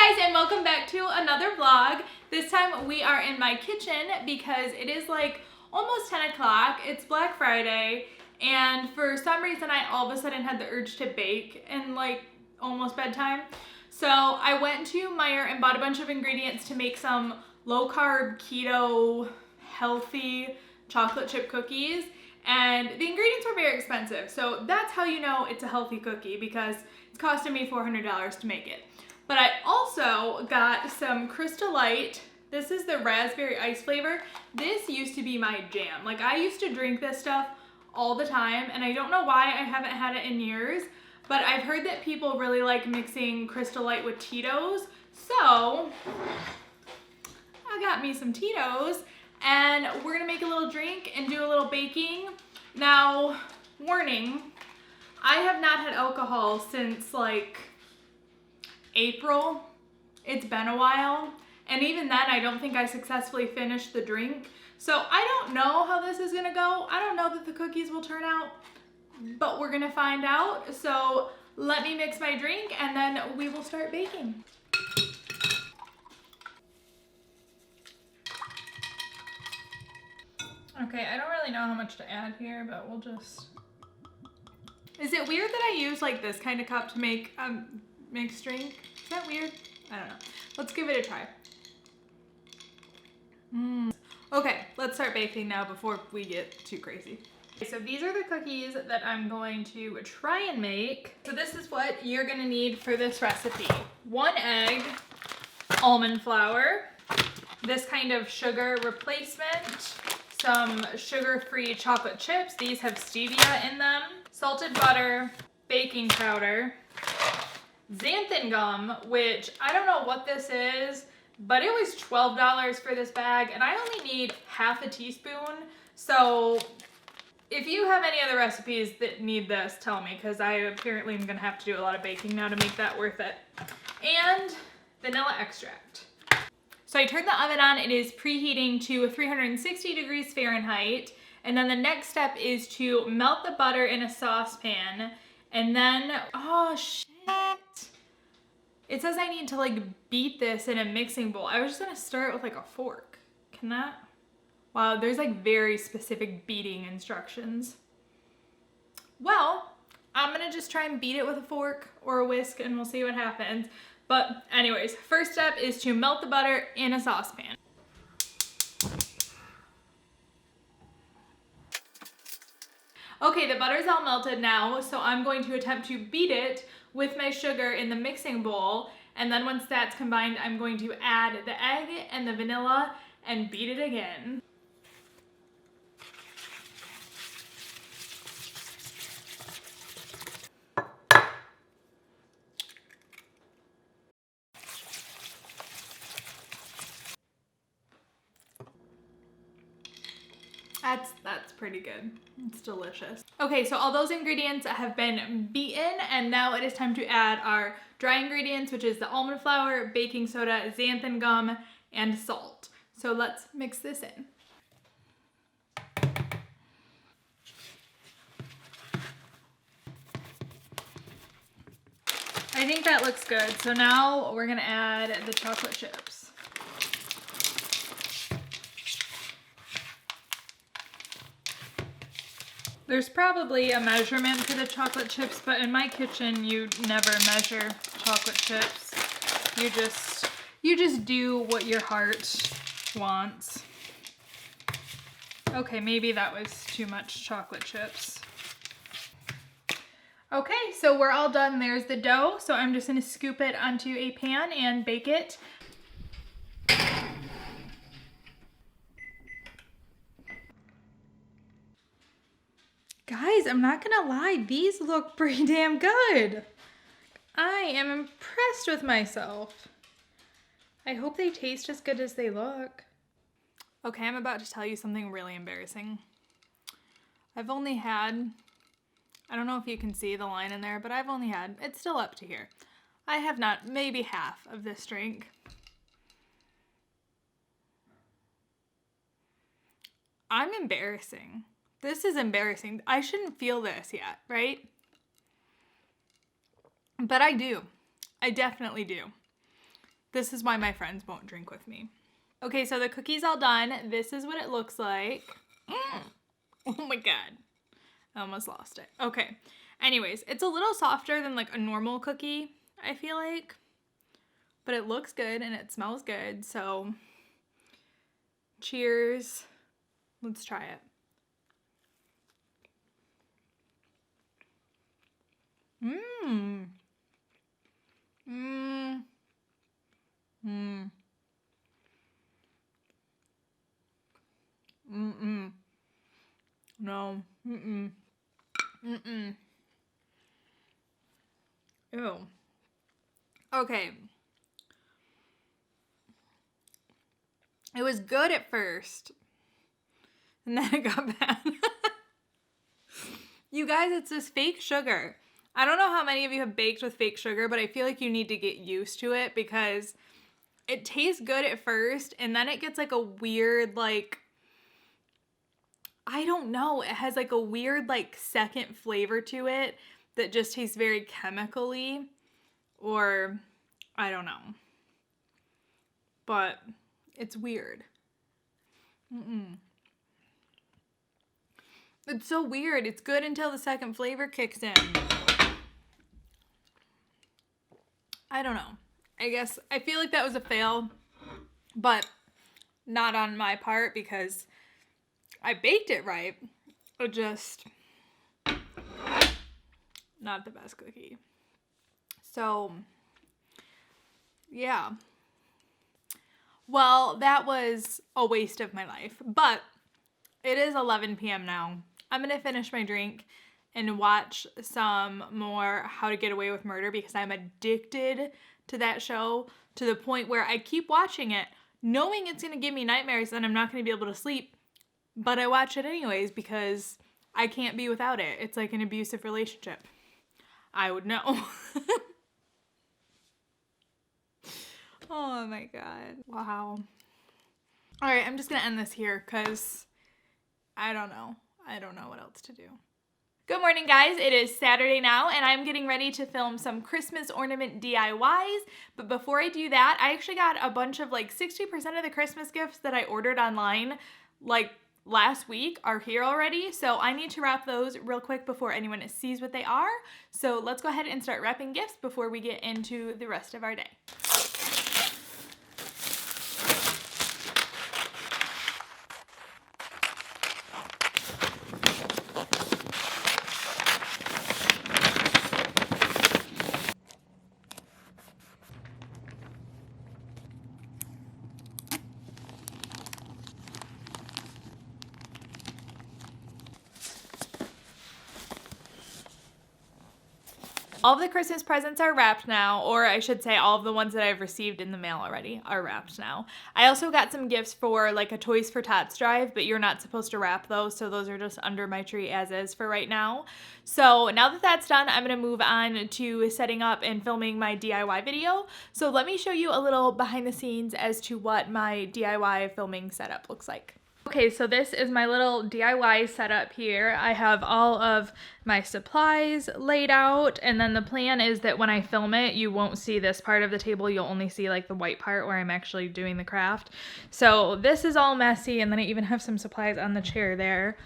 guys, and welcome back to another vlog. This time we are in my kitchen because it is like almost 10 o'clock. It's Black Friday, and for some reason I all of a sudden had the urge to bake in like almost bedtime. So I went to Meijer and bought a bunch of ingredients to make some low-carb, keto, healthy chocolate chip cookies. And the ingredients were very expensive. So that's how you know it's a healthy cookie, because it's costing me $400 to make it. But I also got some Crystal Light. This is the raspberry ice flavor. This used to be my jam. Like, I used to drink this stuff all the time, and I don't know why I haven't had it in years, but I've heard that people really like mixing Crystal Light with Tito's. So I got me some Tito's, and we're gonna make a little drink and do a little baking. Now, warning, I have not had alcohol since like April. It's been a while, and even then I don't think I successfully finished the drink. So I don't know how this is gonna go. I don't know that the cookies will turn out, but we're gonna find out. So let me mix my drink and then we will start baking. Okay, I don't really know how much to add here, but we'll just... Is it weird that I use like this kind of cup to make mixed drink? Is that weird? I don't know. Let's give it a try. Okay, let's start baking now before we get too crazy. Okay, so these are the cookies that I'm going to try and make. So this is what you're gonna need for this recipe. 1 egg, almond flour, this kind of sugar replacement, some sugar-free chocolate chips. These have stevia in them, salted butter, baking powder, xanthan gum, which I don't know what this is, but it was $12 for this bag, and I only need half a teaspoon. So if you have any other recipes that need this, tell me, because I apparently am gonna have to do a lot of baking now to make that worth it. And vanilla extract. So I turned the oven on. It is preheating to 360 degrees Fahrenheit. And then the next step is to melt the butter in a saucepan. And then, oh shit. It says I need to like beat this in a mixing bowl. I was just gonna start with like a fork. Can that? Wow, there's like very specific beating instructions. Well, I'm gonna just try and beat it with a fork or a whisk and we'll see what happens. But anyways, first step is to melt the butter in a saucepan. Okay, the butter's all melted now, so I'm going to attempt to beat it with my sugar in the mixing bowl. And then once that's combined, I'm going to add the egg and the vanilla and beat it again. That's pretty good. It's delicious. Okay, so all those ingredients have been beaten, and now it is time to add our dry ingredients, which is the almond flour, baking soda, xanthan gum, and salt. So let's mix this in. I think that looks good. So now we're gonna add the chocolate chips. There's probably a measurement for the chocolate chips, but in my kitchen, you never measure chocolate chips. You just do what your heart wants. Okay, maybe that was too much chocolate chips. Okay, so we're all done. There's the dough. So I'm just gonna scoop it onto a pan and bake it. Guys, I'm not gonna lie, these look pretty damn good. I am impressed with myself. I hope they taste as good as they look. Okay, I'm about to tell you something really embarrassing. I've only had, I don't know if you can see the line in there, but I've only had, it's still up to here. I have not, maybe half of this drink. I'm embarrassing. This is embarrassing. I shouldn't feel this yet, right? But I do. I definitely do. This is why my friends won't drink with me. Okay, so the cookie's all done. This is what it looks like. Oh my God. I almost lost it. Okay. Anyways, it's a little softer than like a normal cookie, I feel like. But it looks good and it smells good. So cheers. Let's try it. Mmm. Mmm. Mmm. Mm-mm. No. Mm-mm. Mm-mm. Ew. Okay. It was good at first. And then it got bad. You guys, it's this fake sugar. I don't know how many of you have baked with fake sugar, but I feel like you need to get used to it because it tastes good at first and then it gets like a weird, like, I don't know. It has like a weird, like, second flavor to it that just tastes very chemically, or I don't know. But it's weird. Mm-mm. It's so weird. It's good until the second flavor kicks in. I don't know. I guess I feel like that was a fail, but not on my part because I baked it right. It just not the best cookie. So, yeah. Well, that was a waste of my life, but it is 11 p.m. now. I'm going to finish my drink and watch some more How to Get Away with Murder because I'm addicted to that show to the point where I keep watching it knowing it's going to give me nightmares and I'm not going to be able to sleep, but I watch it anyways because I can't be without it. It's like an abusive relationship. I would know. Oh my God. Wow. All right, I'm just going to end this here because I don't know. I don't know what else to do. Good morning, guys. It is Saturday now, and I'm getting ready to film some Christmas ornament DIYs. But before I do that, I actually got a bunch of like 60% of the Christmas gifts that I ordered online like last week are here already. So I need to wrap those real quick before anyone sees what they are. So let's go ahead and start wrapping gifts before we get into the rest of our day. All of the Christmas presents are wrapped now, or I should say all of the ones that I've received in the mail already are wrapped now. I also got some gifts for like a Toys for Tots drive, but you're not supposed to wrap those, so those are just under my tree as is for right now. So now that that's done, I'm going to move on to setting up and filming my DIY video. So let me show you a little behind the scenes as to what my DIY filming setup looks like. Okay, so this is my little DIY setup here. I have all of my supplies laid out, and then the plan is that when I film it, you won't see this part of the table. You'll only see like the white part where I'm actually doing the craft. So this is all messy, and then I even have some supplies on the chair there.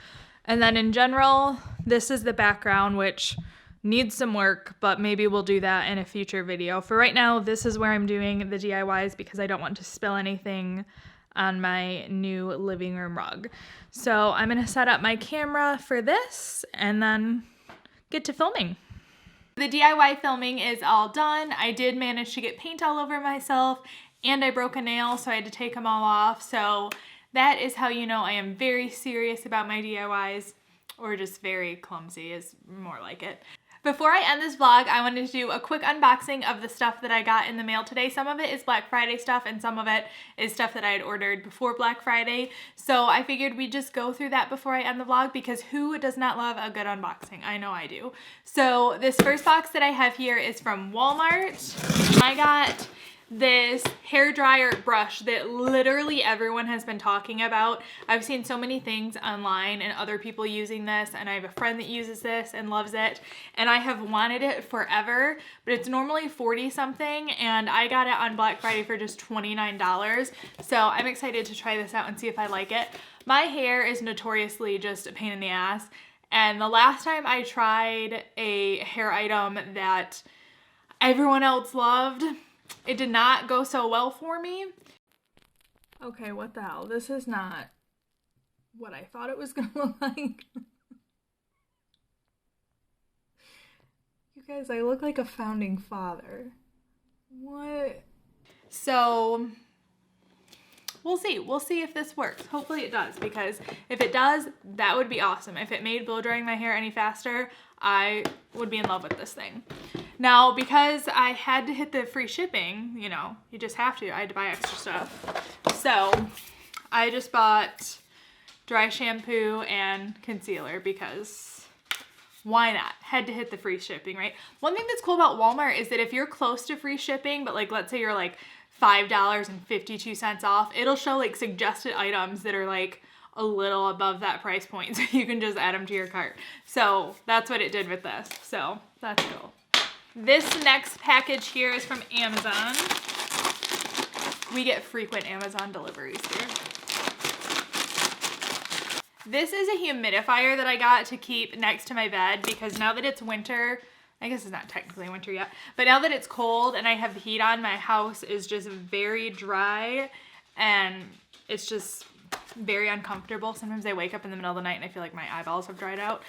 And then in general, this is the background, which needs some work, but maybe we'll do that in a future video. For right now, this is where I'm doing the DIYs because I don't want to spill anything on my new living room rug. So I'm gonna set up my camera for this and then get to filming. The DIY filming is all done. I did manage to get paint all over myself and I broke a nail, so I had to take them all off. So that is how you know I am very serious about my DIYs, or just very clumsy is more like it. Before I end this vlog, I wanted to do a quick unboxing of the stuff that I got in the mail today. Some of it is Black Friday stuff and some of it is stuff that I had ordered before Black Friday. So I figured we'd just go through that before I end the vlog because who does not love a good unboxing? I know I do. So this first box that I have here is from Walmart. I got this hair dryer brush that literally everyone has been talking about. I've seen so many things online and other people using this, and I have a friend that uses this and loves it, and I have wanted it forever, but it's normally 40 something, and I got it on Black Friday for just $29. So I'm excited to try this out and see if I like it. My hair is notoriously just a pain in the ass, and the last time I tried a hair item that everyone else loved, it did not go so well for me. Okay, what the hell? This is not what I thought it was gonna look like. You guys, I look like a founding father. What? So, we'll see. We'll see if this works. Hopefully it does, because if it does, that would be awesome. If it made blow drying my hair any faster, I would be in love with this thing. Now, because I had to hit the free shipping, you know, you just have to. I had to buy extra stuff. So, I just bought dry shampoo and concealer because why not? Had to hit the free shipping, right? One thing that's cool about Walmart is that if you're close to free shipping, but like let's say you're like $5.52 off, it'll show like suggested items that are like a little above that price point, so you can just add them to your cart. So that's what it did with this. So that's cool. This next package here is from Amazon. We get frequent Amazon deliveries here. This is a humidifier that I got to keep next to my bed because now that it's winter, I guess it's not technically winter yet, but now that it's cold and I have the heat on, my house is just very dry and it's just very uncomfortable. Sometimes I wake up in the middle of the night and I feel like my eyeballs have dried out.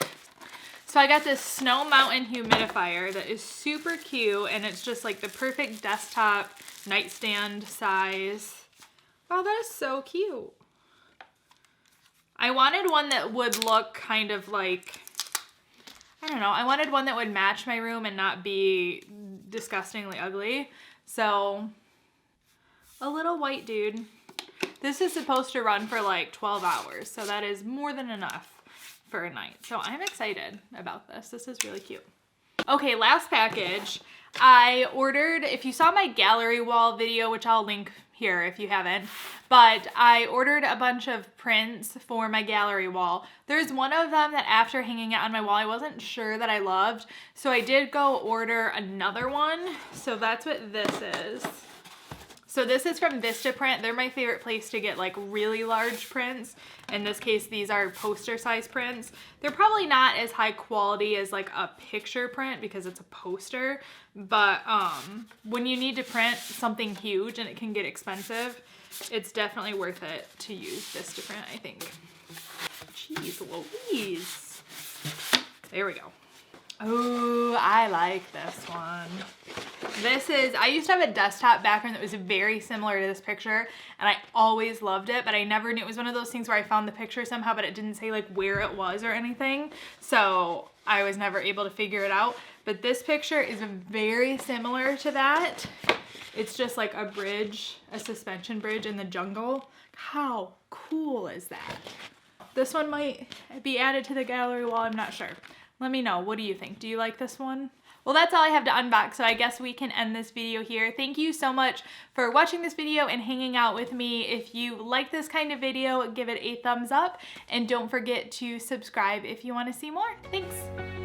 So I got this Snow Mountain humidifier that is super cute, and it's just like the perfect desktop nightstand size. Oh, that is so cute. I wanted one that would look kind of like, I don't know, I wanted one that would match my room and not be disgustingly ugly. So, a little white dude. This is supposed to run for like 12 hours, so that is more than enough for a night. So I'm excited about this. This is really cute. Okay, last package. I ordered, if you saw my gallery wall video, which I'll link here if you haven't, but I ordered a bunch of prints for my gallery wall. There's one of them that after hanging it on my wall, I wasn't sure that I loved, so I did go order another one. So that's what this is. So this is from Vistaprint. They're my favorite place to get like really large prints. In this case, these are poster size prints. They're probably not as high quality as like a picture print because it's a poster, but when you need to print something huge and it can get expensive, it's definitely worth it to use Vistaprint, I think. Jeez Louise. There we go. Oh, I like this one. This is, I used to have a desktop background that was very similar to this picture, and I always loved it, but I never knew. It was one of those things where I found the picture somehow, but it didn't say like where it was or anything, so I was never able to figure it out. But this picture is very similar to that. It's just like a bridge, a suspension bridge in the jungle. How cool is that? This one might be added to the gallery wall, I'm not sure. Let me know, what do you think? Do you like this one? Well, that's all I have to unbox, so I guess we can end this video here. Thank you so much for watching this video and hanging out with me. If you like this kind of video, give it a thumbs up, and don't forget to subscribe if you want to see more. Thanks!